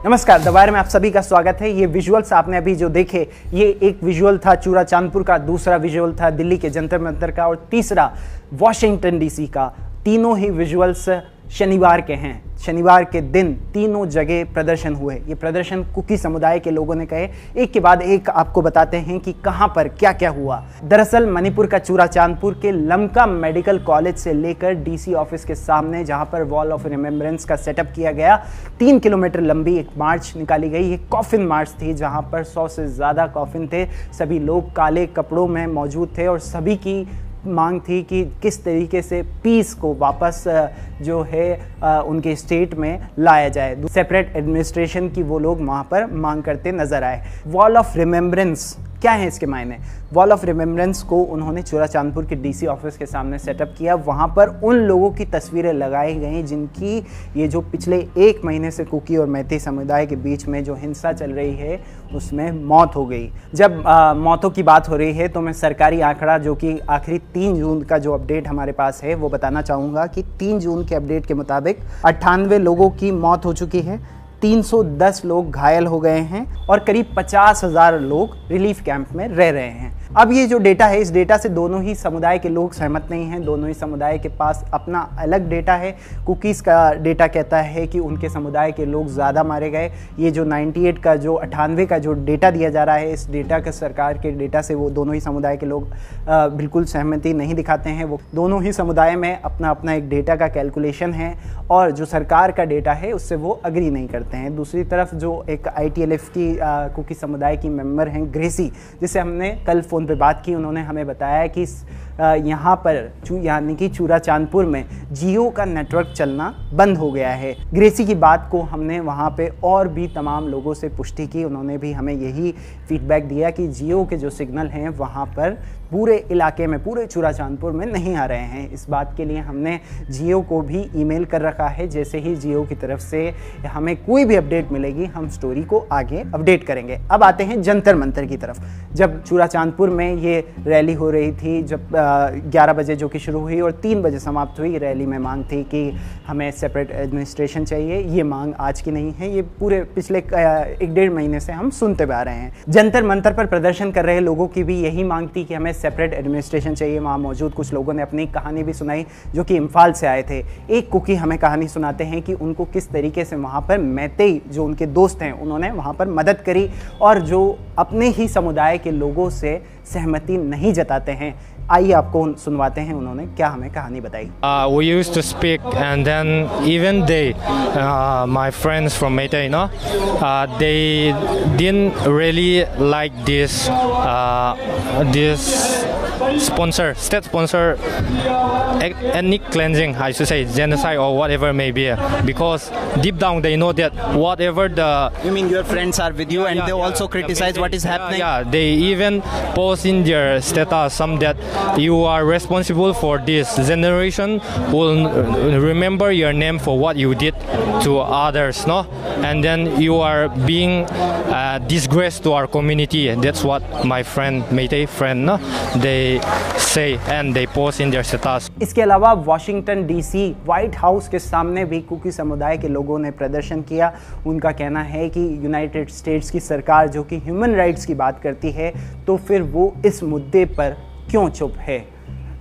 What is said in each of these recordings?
नमस्कार, दबार में आप सभी का स्वागत है। ये विजुअल्स आपने अभी जो देखे, ये एक विजुअल था चूरा चांदपुर का, दूसरा विजुअल था दिल्ली के जंतर मंतर का और तीसरा वॉशिंगटन डीसी का। तीनों ही विजुअल्स शनिवार के हैं। शनिवार के दिन तीनों जगह प्रदर्शन हुए। ये प्रदर्शन कुकी समुदाय के लोगों ने कहे। एक के बाद एक आपको बताते हैं कि कहां पर क्या क्या हुआ। दरअसल मणिपुर का चूरा चांदपुर के लमका मेडिकल कॉलेज से लेकर डीसी ऑफिस के सामने, जहां पर वॉल ऑफ रिमेम्बरेंस का सेटअप किया गया, 3 किलोमीटर लंबी एक मार्च निकाली गई। ये कॉफिन मार्च थी, जहां पर 100 से ज़्यादा कॉफिन थे। सभी लोग काले कपड़ों में मौजूद थे और सभी की मांग थी कि किस तरीके से पीस को वापस जो है उनके स्टेट में लाया जाए। सेपरेट एडमिनिस्ट्रेशन की वो लोग वहाँ पर मांग करते नजर आए। वॉल ऑफ रिमेम्बरेंस क्या है इसके मायने? वॉल ऑफ रिमेम्बरेंस को उन्होंने चूरा चांदपुर के डीसी ऑफिस के सामने सेटअप किया। वहाँ पर उन लोगों की तस्वीरें लगाई गई जिनकी ये जो पिछले 1 महीने से कुकी और मैती समुदाय के बीच में जो हिंसा चल रही है उसमें मौत हो गई। जब मौतों की बात हो रही है तो मैं सरकारी आंकड़ा जो कि आखिरी 3 जून का जो अपडेट हमारे पास है वो बताना चाहूँगा कि 3 जून के अपडेट के मुताबिक 98 लोगों की मौत हो चुकी है, 310 लोग घायल हो गए हैं और करीब 50,000 लोग रिलीफ कैंप में रह रहे हैं। अब ये जो डेटा है, इस डेटा से दोनों ही समुदाय के लोग सहमत नहीं हैं। दोनों ही समुदाय के पास अपना अलग डेटा है। कुकीज़ का डेटा कहता है कि उनके समुदाय के लोग ज़्यादा मारे गए। ये जो 98 का जो डेटा दिया जा रहा है, इस डेटा के सरकार के डेटा से वो दोनों ही समुदाय के लोग बिल्कुल सहमति नहीं दिखाते हैं। वो दोनों ही समुदाय में अपना अपना एक डेटा का कैलकुलेशन है और जो सरकार का डेटा है उससे वो अग्री नहीं करते हैं। दूसरी तरफ जो एक ITLF की कुकी समुदाय की मेंबर हैं ग्रेसी, जिसे हमने कल फ़ोन पे बात की, उन्होंने हमें बताया कि यहाँ पर यानी कि चूरा चांदपुर में जियो का नेटवर्क चलना बंद हो गया है। ग्रेसी की बात को हमने वहाँ पे और भी तमाम लोगों से पुष्टि की। उन्होंने भी हमें यही फीडबैक दिया कि जियो के जो सिग्नल हैं वहाँ पर पूरे इलाके में, पूरे चूरा चांदपुर में नहीं आ रहे हैं। इस बात के लिए हमने जियो को भी ईमेल कर रखा है। जैसे ही जियो की तरफ से हमें कोई भी अपडेट मिलेगी हम स्टोरी को आगे अपडेट करेंगे। अब आते हैं जंतर मंतर की तरफ। जब चूरा चांदपुर में ये रैली हो रही थी, जब 11 बजे जो कि शुरू हुई और 3 बजे समाप्त हुई, रैली में मांग थी कि हमें सेपरेट एडमिनिस्ट्रेशन चाहिए। ये मांग आज की नहीं है, ये पूरे पिछले 1-1.5 महीने से हम सुनते आ रहे हैं। जंतर मंतर पर प्रदर्शन कर रहे लोगों की भी यही मांग थी कि हमें सेपरेट एडमिनिस्ट्रेशन चाहिए। वहाँ मौजूद कुछ लोगों ने अपनी कहानी भी सुनाई जो कि इम्फाल से आए थे। एक कुकी हमें कहानी सुनाते हैं कि उनको किस तरीके से वहाँ पर मैतेई जो उनके दोस्त हैं उन्होंने वहाँ पर मदद करी और जो अपने ही समुदाय के लोगों से सहमति नहीं जताते हैं। आइए आपको सुनवाते हैं उन्होंने क्या हमें कहानी बताई। We used to speak and then even they, my friends from Meitei, they didn't really like this state sponsor ethnic cleansing, I should say, genocide or whatever may be, because deep down they know that whatever the... You mean your friends are with you and they also criticize what is happening? Yeah, they even post in their status some that you are responsible for this. Generation will remember your name for what you did to others, no? And then you are being disgrace to our community. That's what my friend, Meitei friend, no? They say and they post in their status. इसके अलावा Washington DC white house के सामने भी cookie समुदाय के लोगों ने प्रदर्शन किया। उनका कहना है कि यूनाइटेड स्टेट्स की सरकार जो कि ह्यूमन राइट्स की बात करती है तो फिर वो इस मुद्दे पर क्यों चुप है।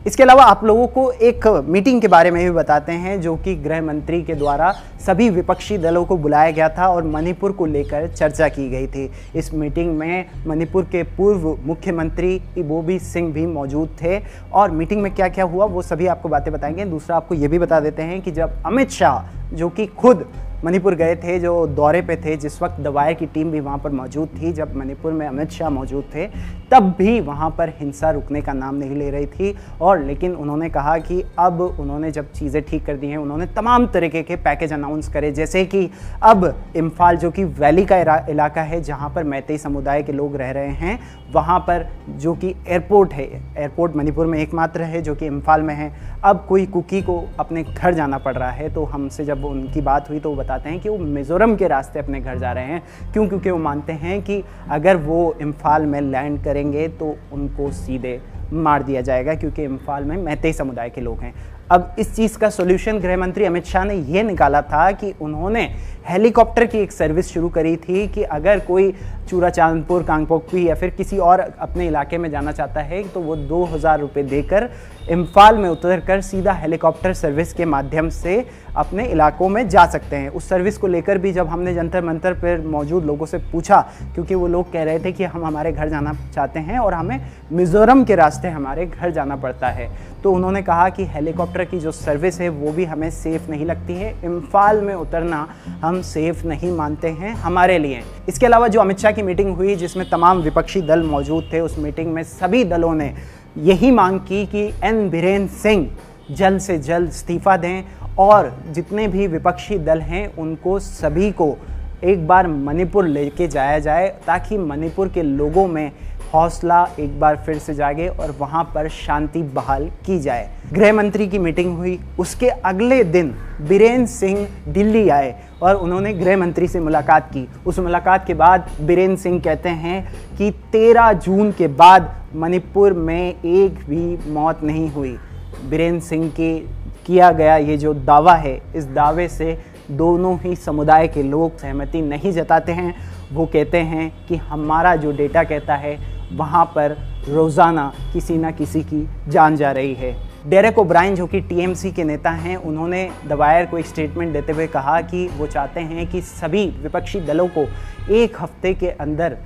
इसके अलावा आप लोगों को एक मीटिंग के बारे में भी बताते हैं जो कि गृह मंत्री के द्वारा सभी विपक्षी दलों को बुलाया गया था और मणिपुर को लेकर चर्चा की गई थी। इस मीटिंग में मणिपुर के पूर्व मुख्यमंत्री इबोबी सिंह भी मौजूद थे और मीटिंग में क्या क्या हुआ वो सभी आपको बातें बताएंगे। दूसरा आपको ये भी बता देते हैं कि जब अमित शाह जो कि खुद मणिपुर गए थे, जो दौरे पे थे, जिस वक्त दवायर की टीम भी वहाँ पर मौजूद थी, जब मणिपुर में अमित शाह मौजूद थे, तब भी वहाँ पर हिंसा रुकने का नाम नहीं ले रही थी। और लेकिन उन्होंने कहा कि अब उन्होंने जब चीज़ें ठीक कर दी हैं, उन्होंने तमाम तरीके के पैकेज अनाउंस करे, जैसे कि अब इम्फाल जो कि वैली का इलाका है जहाँ पर मैतेई समुदाय के लोग रह रहे हैं, वहाँ पर जो कि एयरपोर्ट है, एयरपोर्ट मणिपुर में एकमात्र है जो कि इम्फाल में है। अब कोई कुकी को अपने घर जाना पड़ रहा है तो हमसे जब उनकी बात हुई तो वो बताते हैं कि वो मिज़ोरम के रास्ते अपने घर जा रहे हैं। क्यों? क्योंकि वो मानते हैं कि अगर वो इम्फाल में लैंड करेंगे तो उनको सीधे मार दिया जाएगा क्योंकि इम्फाल में मैतेई समुदाय के लोग हैं। अब इस चीज़ का सॉल्यूशन गृह मंत्री अमित शाह ने ये निकाला था कि उन्होंने हेलीकॉप्टर की एक सर्विस शुरू करी थी कि अगर कोई चूराचांदपुर, कांगपोकपी या फिर किसी और अपने इलाके में जाना चाहता है तो वो 2000 रुपये देकर इम्फाल में उतरकर सीधा हेलीकॉप्टर सर्विस के माध्यम से अपने इलाकों में जा सकते हैं। उस सर्विस को लेकर भी जब हमने जंतर मंतर पर मौजूद लोगों से पूछा, क्योंकि वो लोग कह रहे थे कि हम हमारे घर जाना चाहते हैं और हमें मिज़ोरम के रास्ते हमारे घर जाना पड़ता है, तो उन्होंने कहा कि हेलीकॉप्टर की जो सर्विस है वो भी हमें सेफ़ नहीं लगती है, इम्फाल में उतरना हम सेफ़ नहीं मानते हैं हमारे लिए। इसके अलावा जो अमित शाह की मीटिंग हुई जिसमें तमाम विपक्षी दल मौजूद थे, उस मीटिंग में सभी दलों ने यही मांग की कि एन बीरेन सिंह जल्द से जल्द इस्तीफ़ा दें और जितने भी विपक्षी दल हैं उनको सभी को एक बार मणिपुर लेके जाया जाए ताकि मणिपुर के लोगों में हौसला एक बार फिर से जागे और वहाँ पर शांति बहाल की जाए। गृह मंत्री की मीटिंग हुई, उसके अगले दिन बीरेन सिंह दिल्ली आए और उन्होंने गृह मंत्री से मुलाकात की। उस मुलाकात के बाद बीरेन सिंह कहते हैं कि 13 जून के बाद मणिपुर में एक भी मौत नहीं हुई। बीरेन सिंह के किया गया ये जो दावा है, इस दावे से दोनों ही समुदाय के लोग सहमति नहीं जताते हैं। वो कहते हैं कि हमारा जो डेटा कहता है वहाँ पर रोज़ाना किसी न किसी की जान जा रही है। डेरेक ओब्रायन जो कि टीएमसी के नेता हैं, उन्होंने द वायर को एक स्टेटमेंट देते हुए कहा कि वो चाहते हैं कि सभी विपक्षी दलों को एक हफ्ते के अंदर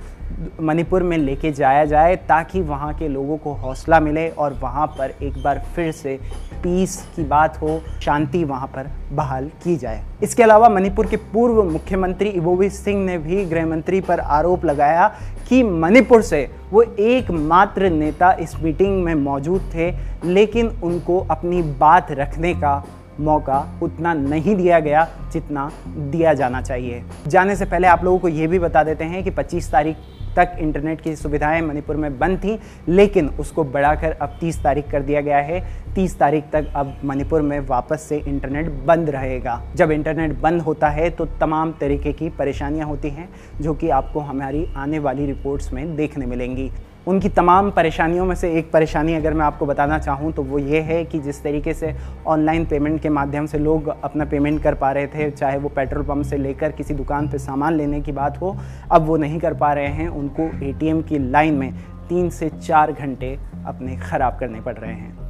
मणिपुर में लेके जाया जाए ताकि वहाँ के लोगों को हौसला मिले और वहाँ पर एक बार फिर से पीस की बात हो, शांति वहाँ पर बहाल की जाए। इसके अलावा मणिपुर के पूर्व मुख्यमंत्री इबोवी सिंह ने भी गृह मंत्री पर आरोप लगाया कि मणिपुर से वो एकमात्र नेता इस मीटिंग में मौजूद थे, लेकिन उनको अपनी बात रखने का मौका उतना नहीं दिया गया जितना दिया जाना चाहिए। जाने से पहले आप लोगों को ये भी बता देते हैं कि 25 तारीख तक इंटरनेट की सुविधाएं मणिपुर में बंद थी, लेकिन उसको बढ़ाकर अब 30 तारीख कर दिया गया है। 30 तारीख तक अब मणिपुर में वापस से इंटरनेट बंद रहेगा। जब इंटरनेट बंद होता है तो तमाम तरीके की परेशानियां होती हैं जो कि आपको हमारी आने वाली रिपोर्ट्स में देखने मिलेंगी। उनकी तमाम परेशानियों में से एक परेशानी अगर मैं आपको बताना चाहूँ तो वो ये है कि जिस तरीके से ऑनलाइन पेमेंट के माध्यम से लोग अपना पेमेंट कर पा रहे थे, चाहे वो पेट्रोल पंप से लेकर किसी दुकान पे सामान लेने की बात हो, अब वो नहीं कर पा रहे हैं। उनको एटीएम की लाइन में 3 से 4 घंटे अपने ख़राब करने पड़ रहे हैं।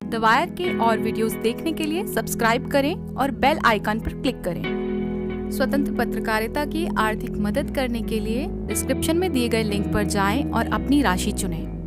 द वायर के और वीडियोस देखने के लिए सब्सक्राइब करें और बेल आइकन पर क्लिक करें। स्वतंत्र पत्रकारिता की आर्थिक मदद करने के लिए डिस्क्रिप्शन में दिए गए लिंक पर जाएं और अपनी राशि चुनें।